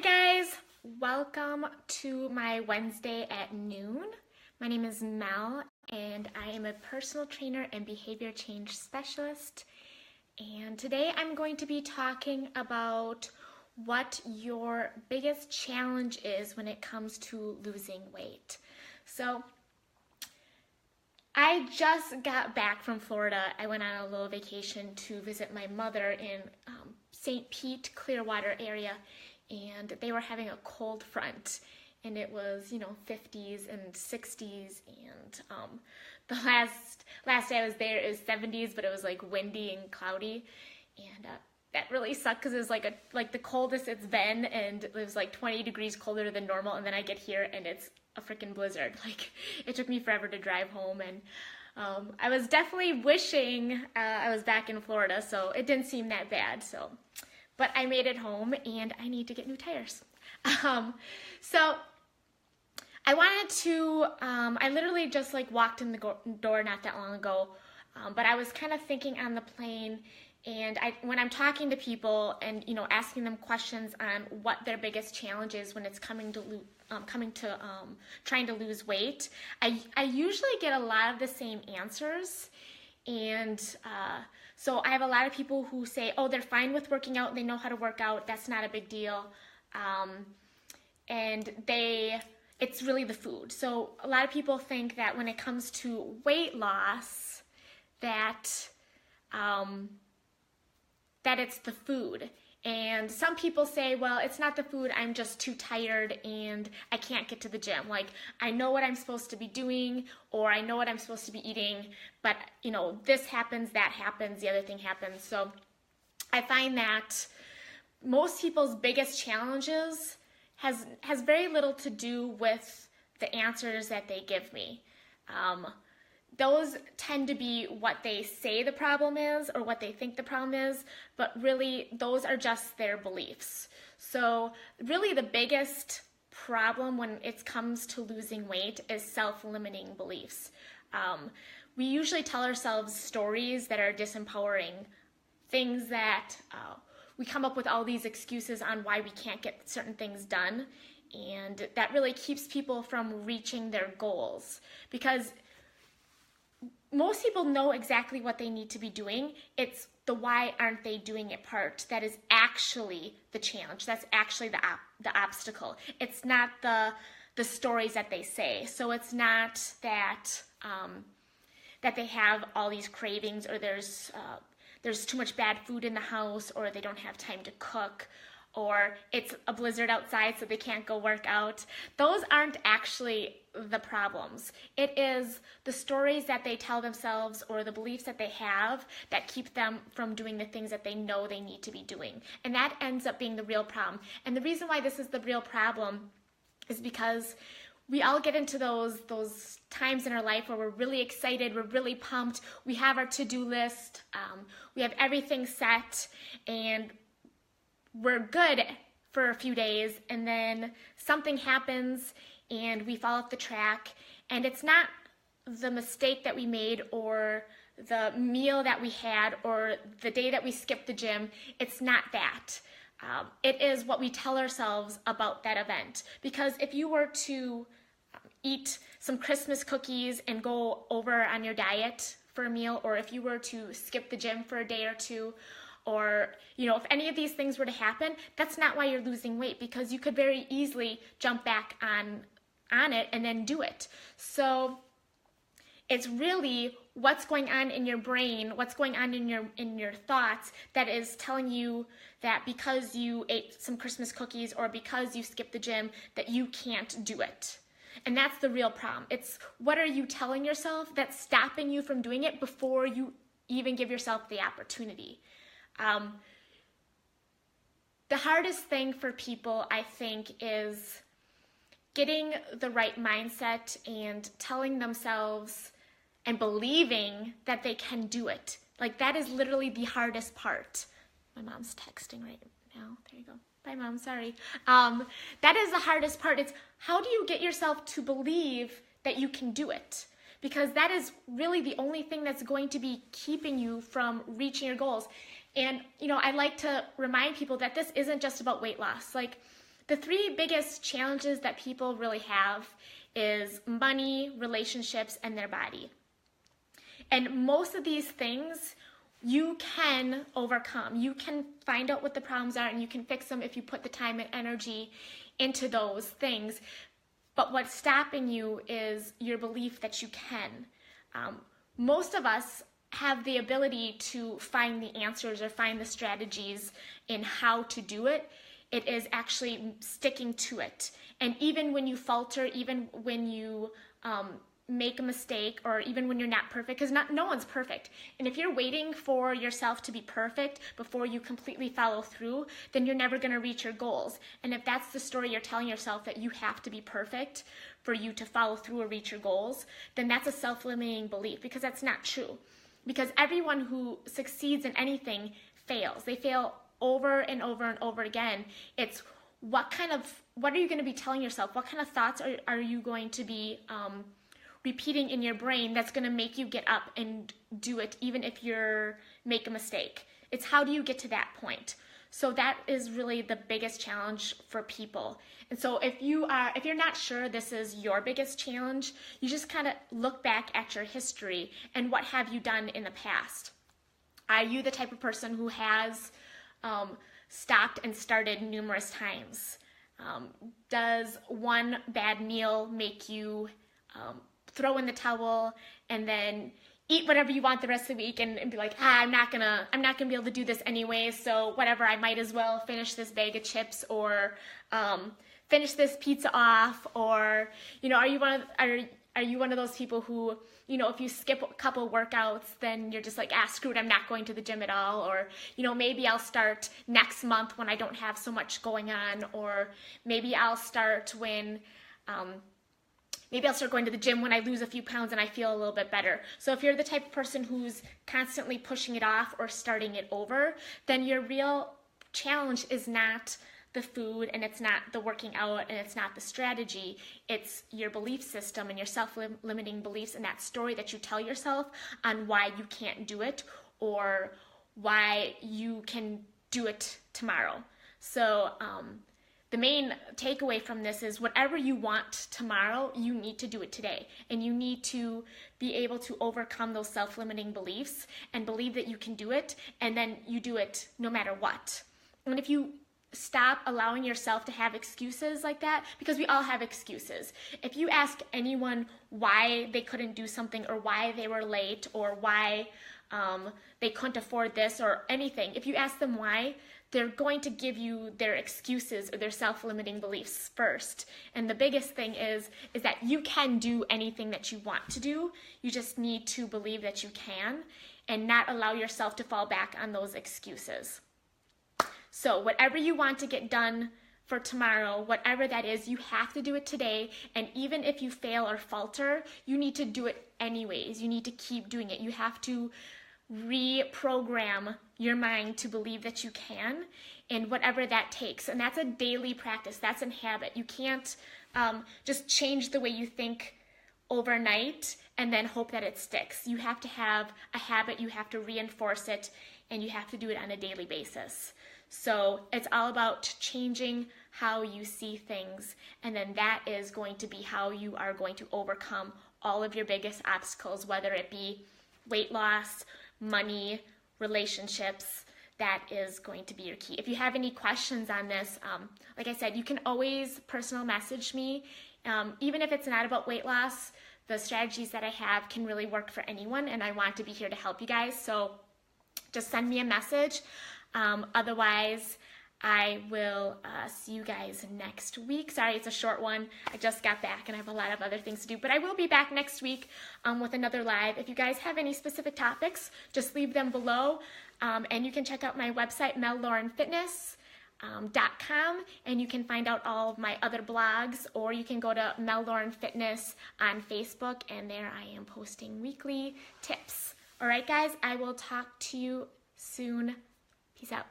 Hi guys, welcome to my Wednesday at noon. My name is Mel and I am a personal trainer and behavior change specialist. And today I'm going to be talking about what your biggest challenge is when it comes to losing weight. So I just got back from Florida. I went on a little vacation to visit my mother in St. Pete, Clearwater area. And they were having a cold front, and it was, 50s and 60s, and the last day I was there, it was 70s, but it was like windy and cloudy, and that really sucked because it was like the coldest it's been, and it was like 20 degrees colder than normal, and then I get here and it's a freaking blizzard. Like, it took me forever to drive home, and I was definitely wishing I was back in Florida, so it didn't seem that bad, but I made it home and I need to get new tires. So I wanted to, I literally just walked in the door not that long ago, but I was kind of thinking on the plane, and when I'm talking to people and, asking them questions on what their biggest challenge is when it's coming to trying to lose weight, I usually get a lot of the same answers. And so I have a lot of people who say, oh, they're fine with working out, they know how to work out, that's not a big deal. And it's really the food. So a lot of people think that when it comes to weight loss, that it's the food. And some people say, well, it's not the food, I'm just too tired and I can't get to the gym. Like, I know what I'm supposed to be doing, or I know what I'm supposed to be eating, but, this happens, that happens, the other thing happens. So I find that most people's biggest challenges has very little to do with the answers that they give me. Those tend to be what they say the problem is or what they think the problem is, but really those are just their beliefs. So really the biggest problem when it comes to losing weight is self-limiting beliefs. We usually tell ourselves stories that are disempowering, things that we come up with all these excuses on why we can't get certain things done, and that really keeps people from reaching their goals, because most people know exactly what they need to be doing. It's the why aren't they doing it part that is actually the challenge. That's actually the obstacle. It's not the stories that they say. So it's not that that they have all these cravings, or there's too much bad food in the house, or they don't have time to cook, or it's a blizzard outside so they can't go work out. Those aren't actually the problems. It is the stories that they tell themselves or the beliefs that they have that keep them from doing the things that they know they need to be doing. And that ends up being the real problem. And the reason why this is the real problem is because we all get into those times in our life where we're really excited, we're really pumped, we have our to-do list, we have everything set, and we're good for a few days, and then something happens and we fall off the track, and it's not the mistake that we made or the meal that we had or the day that we skipped the gym. It's not that. It is what we tell ourselves about that event. Because if you were to eat some Christmas cookies and go over on your diet for a meal, or if you were to skip the gym for a day or two, or, if any of these things were to happen, that's not why you're losing weight, because you could very easily jump back on it and then do it. So it's really what's going on in your brain, what's going on in your thoughts that is telling you that because you ate some Christmas cookies or because you skipped the gym that you can't do it. And that's the real problem. It's what are you telling yourself that's stopping you from doing it before you even give yourself the opportunity. The hardest thing for people, I think, is getting the right mindset and telling themselves and believing that they can do it. Like, that is literally the hardest part. My mom's texting right now. There you go. Bye, Mom. Sorry. That is the hardest part. It's how do you get yourself to believe that you can do it? Because that is really the only thing that's going to be keeping you from reaching your goals. And, I like to remind people that this isn't just about weight loss. Like, the three biggest challenges that people really have is money, relationships, and their body. And most of these things you can overcome. You can find out what the problems are and you can fix them if you put the time and energy into those things. But what's stopping you is your belief that you can. Most of us have the ability to find the answers or find the strategies in how to do it. It is actually sticking to it. And even when you falter, even when you make a mistake, or even when you're not perfect, because no one's perfect. And if you're waiting for yourself to be perfect before you completely follow through, then you're never going to reach your goals. And if that's the story you're telling yourself, that you have to be perfect for you to follow through or reach your goals, then that's a self-limiting belief, because that's not true. Because everyone who succeeds in anything fails. They fail over and over and over again. It's what are you going to be telling yourself? What kind of thoughts are you going to be repeating in your brain that's going to make you get up and do it even if you make a mistake? It's how do you get to that point? So that is really the biggest challenge for people. And so if you're not sure this is your biggest challenge, you just kind of look back at your history and what have you done in the past. Are you the type of person who has stopped and started numerous times? Does one bad meal make you throw in the towel and then eat whatever you want the rest of the week and be like, I'm not gonna be able to do this anyway, so whatever, I might as well finish this bag of chips or finish this pizza off? Or, are you one of those people who, if you skip a couple workouts, then you're just like, screw it, I'm not going to the gym at all? Or, maybe I'll start next month when I don't have so much going on, or maybe I'll start when maybe I'll start going to the gym when I lose a few pounds and I feel a little bit better. So if you're the type of person who's constantly pushing it off or starting it over, then your real challenge is not the food, and it's not the working out, and it's not the strategy. It's your belief system and your self-limiting beliefs and that story that you tell yourself on why you can't do it or why you can do it tomorrow. So the main takeaway from this is whatever you want tomorrow, you need to do it today. And you need to be able to overcome those self-limiting beliefs and believe that you can do it, and then you do it no matter what. And if you stop allowing yourself to have excuses like that, because we all have excuses. If you ask anyone why they couldn't do something, or why they were late, or why they couldn't afford this or anything, if you ask them why, they're going to give you their excuses or their self-limiting beliefs first. And the biggest thing is that you can do anything that you want to do. You just need to believe that you can and not allow yourself to fall back on those excuses. So whatever you want to get done for tomorrow, whatever that is, you have to do it today. And even if you fail or falter, you need to do it anyways. You need to keep doing it. You have to reprogram your mind to believe that you can, and whatever that takes. And that's a daily practice. That's a habit. You can't just change the way you think overnight and then hope that it sticks. You have to have a habit. You have to reinforce it, and you have to do it on a daily basis. So it's all about changing how you see things, and then that is going to be how you are going to overcome all of your biggest obstacles, whether it be weight loss, money, relationships. That is going to be your key. If you have any questions on this, like I said, you can always personal message me. Even if it's not about weight loss, the strategies that I have can really work for anyone, and I want to be here to help you guys. So just send me a message. Otherwise, I will see you guys next week. Sorry, it's a short one. I just got back and I have a lot of other things to do. But I will be back next week with another live. If you guys have any specific topics, just leave them below. And you can check out my website, mellaurenfitness.com, and you can find out all of my other blogs, or you can go to Mel Lauren Fitness on Facebook, and there I am posting weekly tips. All right, guys, I will talk to you soon. Peace out.